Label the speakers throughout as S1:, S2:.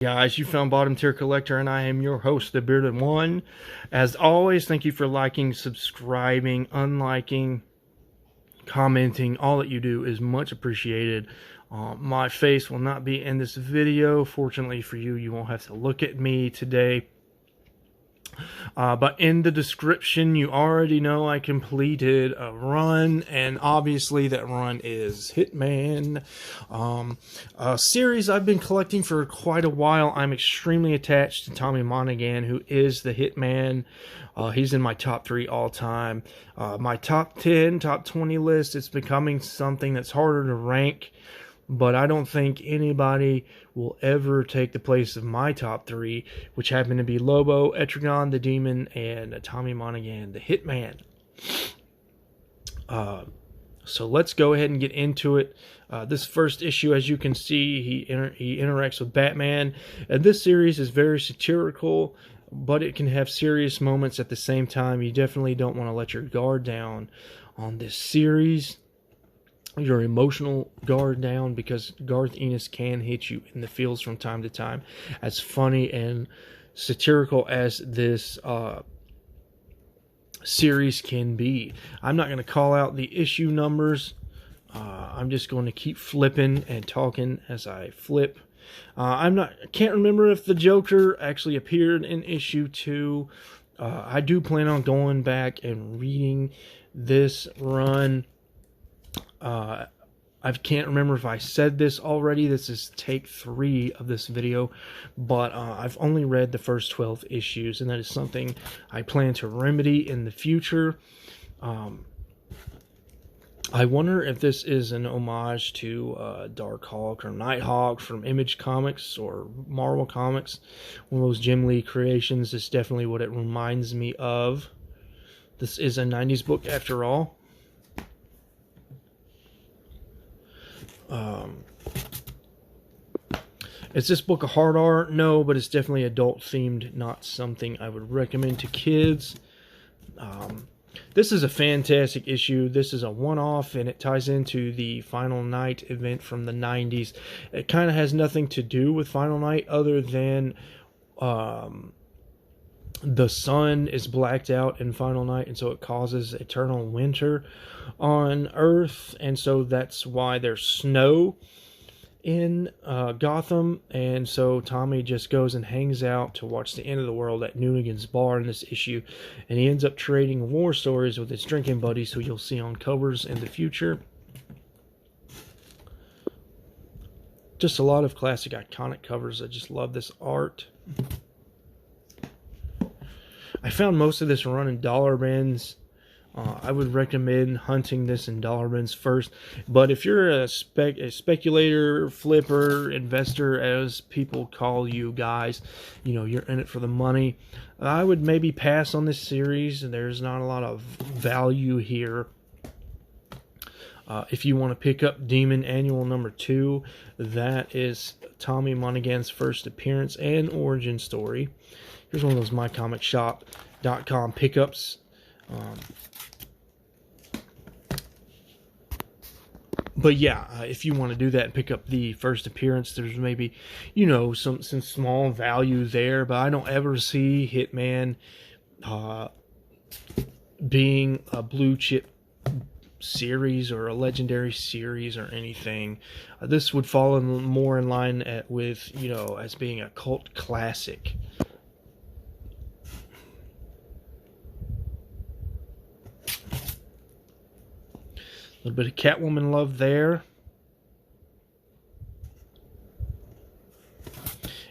S1: Guys, you found Bottom Tier Collector, and I am your host, the Bearded One. As always, thank you for liking, subscribing, unliking, commenting. All that you do is much appreciated. My face will not be in this video. Fortunately for you, you won't have to look at me today. But in the description, you already know I completed a run, and obviously that run is Hitman, a series I've been collecting for quite a while. I'm extremely attached to Tommy Monaghan, who is the Hitman. He's in my top 3 all time. My top 10, top 20 list, it's becoming something that's harder to rank. But I don't think anybody will ever take the place of my top 3, which happen to be Lobo, Etrigan the Demon, and Tommy Monaghan the Hitman. So let's go ahead and get into it. This first issue, as you can see, he interacts with Batman. And this series is very satirical, but it can have serious moments at the same time. You definitely don't want to let your guard down on this series. Your emotional guard down, because Garth Ennis can hit you in the feels from time to time. As funny and satirical as this series can be, I'm not going to call out the issue numbers. I'm just going to keep flipping and talking as I flip. I can't remember if the Joker actually appeared in issue 2. I do plan on going back and reading this run. I can't remember if I said this already. This is take 3 of this video, but I've only read the first 12 issues, and that is something I plan to remedy in the future. I wonder if this is an homage to Darkhawk or Nighthawk from Image Comics or Marvel Comics, one of those Jim Lee creations. Is definitely what it reminds me of. This is a 90s book after all. Is this book a hard R? No, but it's definitely adult themed, not something I would recommend to kids. This is a fantastic issue. This is a one-off, and it ties into the Final Night event from the 90s. It kind of has nothing to do with Final Night other than the sun is blacked out in Final Night, and so it causes eternal winter on Earth, and so that's why there's snow in Gotham. And so Tommy just goes and hangs out to watch the end of the world at Noonigan's bar in this issue, and he ends up trading war stories with his drinking buddies, who you'll see on covers in the future. Just a lot of classic iconic covers. I just love this art. I found most of this run in dollar bins. I would recommend hunting this in dollar bins first. But if you're a speculator, flipper, investor, as people call you guys, you know, you're in it for the money, I would maybe pass on this series. There's not a lot of value here. If you want to pick up Demon Annual number 2, that is Tommy Monaghan's first appearance and origin story. Here's one of those mycomicshop.com pickups. But yeah, if you want to do that and pick up the first appearance, there's maybe, you know, some small value there. But I don't ever see Hitman being a blue chip series or a legendary series or anything. This would fall more in line with, you know, as being a cult classic. A little bit of Catwoman love there.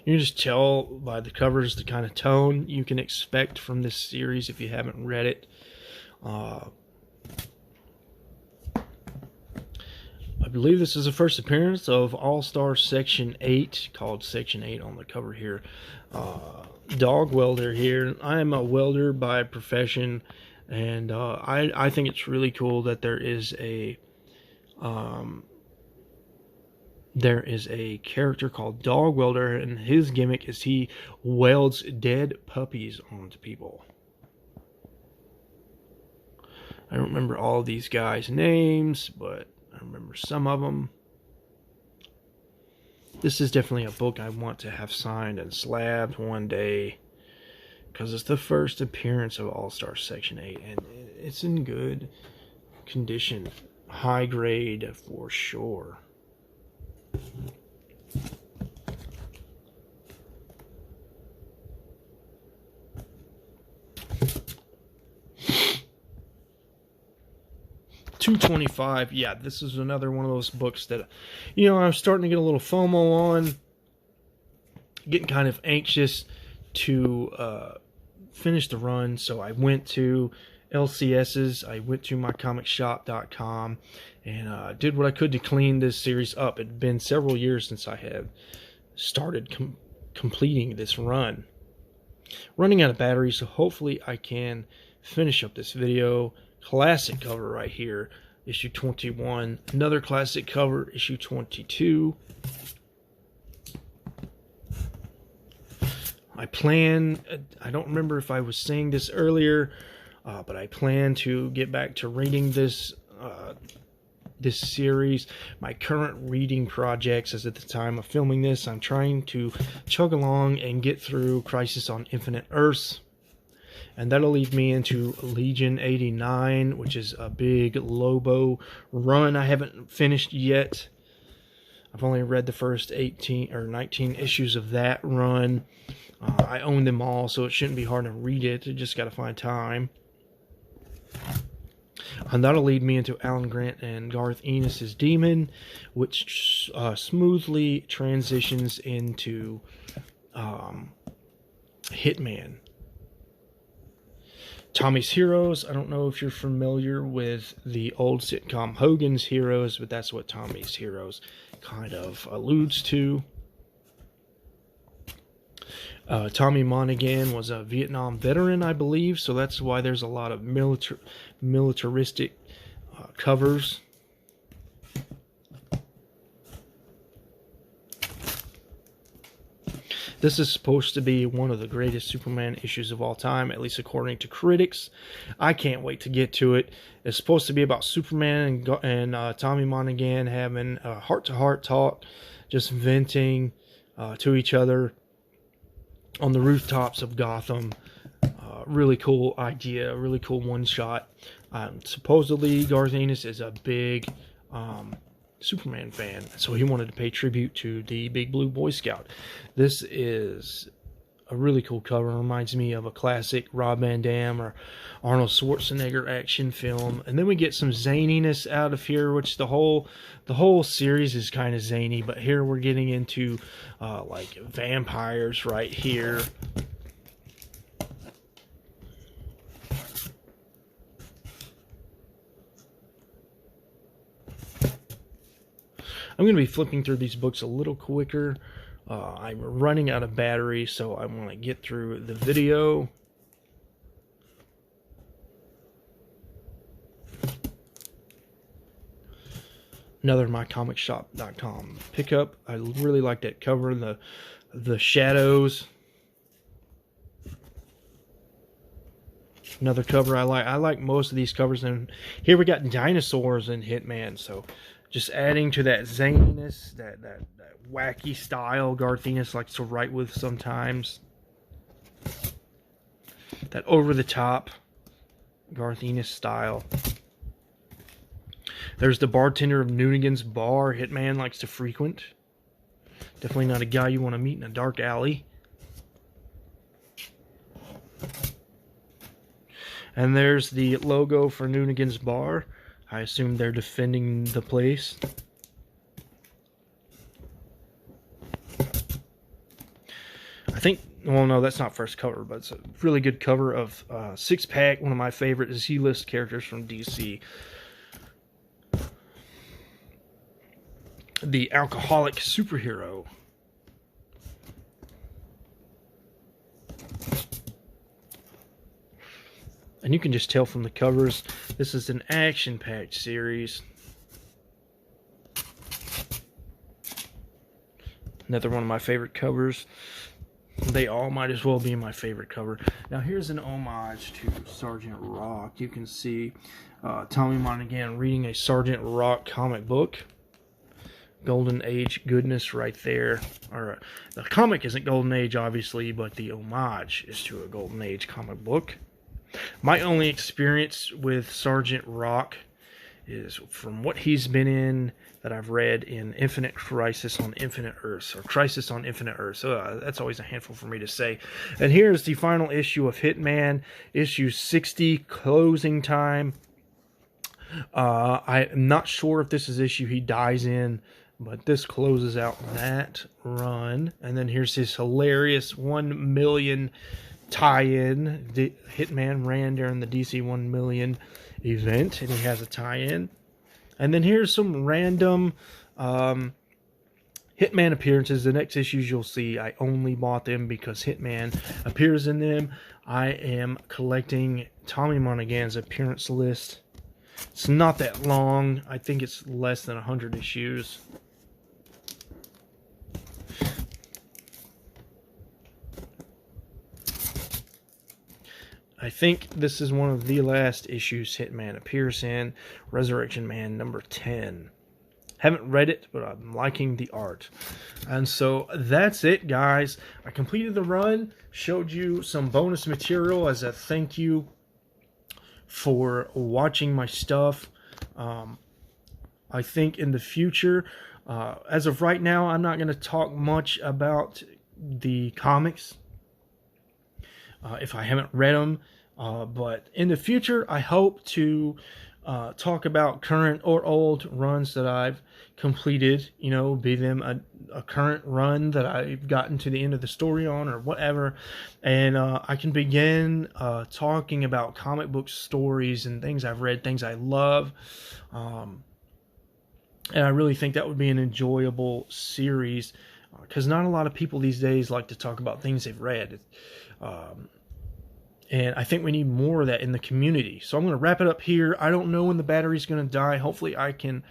S1: You can just tell by the covers the kind of tone you can expect from this series if you haven't read it. I believe this is the first appearance of All-Star Section 8, called Section 8 on the cover here. Dog welder here. I am a welder by profession, and I think it's really cool that there is a character called Dog Welder, and his gimmick is he welds dead puppies onto people. I don't remember all of these guys' names, but I remember some of them. This is definitely a book I want to have signed and slabbed one day, because it's the first appearance of All-Star Section 8, and it's in good condition. High grade for sure. $2.25. Yeah, this is another one of those books that, you know, I'm starting to get a little FOMO on. Getting kind of anxious to finish the run, so I went to LCS's. I went to mycomicshop.com and did what I could to clean this series up. It had been several years since I had started completing this run. Running out of battery, so hopefully I can finish up this video. Classic cover right here, issue 21. Another classic cover, issue 22. I don't remember if I was saying this earlier, but I plan to get back to reading this this series. My current reading projects, as at the time of filming this, I'm trying to chug along and get through Crisis on Infinite Earths. And that'll lead me into Legion 89, which is a big Lobo run I haven't finished yet. I've only read the first 18 or 19 issues of that run. I own them all, so it shouldn't be hard to read it. I just got to find time. And that'll lead me into Alan Grant and Garth Ennis's Demon, which smoothly transitions into Hitman. Tommy's Heroes. I don't know if you're familiar with the old sitcom Hogan's Heroes, but that's what Tommy's Heroes kind of alludes to. Tommy Monaghan was a Vietnam veteran, I believe, so that's why there's a lot of militaristic covers. This is supposed to be one of the greatest Superman issues of all time, at least according to critics. I can't wait to get to it. It's supposed to be about Superman and Tommy Monaghan having a heart-to-heart talk, just venting to each other on the rooftops of Gotham. Really cool idea, really cool one-shot. Supposedly, Garth Ennis is a big Superman fan, so he wanted to pay tribute to the Big Blue Boy Scout. This is a really cool cover. It reminds me of a classic Rob Van Dam or Arnold Schwarzenegger action film. And then we get some zaniness out of here, which the whole series is kind of zany, but here we're getting into like vampires right here. I'm going to be flipping through these books a little quicker. I'm running out of battery, so I want to get through the video. Another mycomicshop.com pickup. I really like that cover, the shadows. Another cover I like. I like most of these covers, and here we got dinosaurs in Hitman, so just adding to that zaniness, that wacky style Garth Ennis likes to write with sometimes. That over-the-top Garth Ennis style. There's the bartender of Noonigan's bar Hitman likes to frequent. Definitely not a guy you want to meet in a dark alley. And there's the logo for Noonigan's bar. I assume they're defending the place. I think, well, no, that's not first cover, but it's a really good cover of Six Pack, one of my favorite Z-list characters from DC. The alcoholic superhero. And you can just tell from the covers, this is an action-packed series. Another one of my favorite covers. They all might as well be my favorite cover. Now here's an homage to Sergeant Rock. You can see Tommy Monaghan reading a Sergeant Rock comic book. Golden Age goodness right there. Or the comic isn't Golden Age, obviously, but the homage is to a Golden Age comic book. My only experience with Sergeant Rock is from what he's been in that I've read in Infinite Crisis on Infinite Earths, or Crisis on Infinite Earths. So that's always a handful for me to say. And here's the final issue of Hitman, issue 60, closing time. I'm not sure if this is issue he dies in, but this closes out that run. And then here's his hilarious 1 million tie-in. Hitman ran during the DC 1 million event, and he has a tie-in. And then here's some random Hitman appearances. The next issues you'll see, I only bought them because Hitman appears in them. I am collecting Tommy Monaghan's appearance list. It's not that long. I think it's less than 100 issues. I think this is one of the last issues Hitman appears in. Resurrection Man number 10. Haven't read it, but I'm liking the art. And so that's it, guys. I completed the run, showed you some bonus material as a thank you for watching my stuff. I think in the future, as of right now, I'm not going to talk much about the comics if I haven't read them, but in the future I hope to talk about current or old runs that I've completed, you know, be them a current run that I've gotten to the end of the story on or whatever, and I can begin talking about comic book stories and things I've read, things I love, and I really think that would be an enjoyable series, because not a lot of people these days like to talk about things they've read. And I think we need more of that in the community. So I'm going to wrap it up here. I don't know when the battery's going to die. Hopefully I can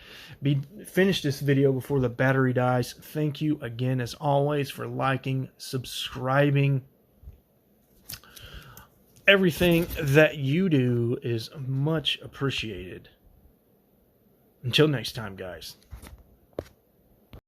S1: finish this video before the battery dies. Thank you again, as always, for liking, subscribing. Everything that you do is much appreciated. Until next time, guys.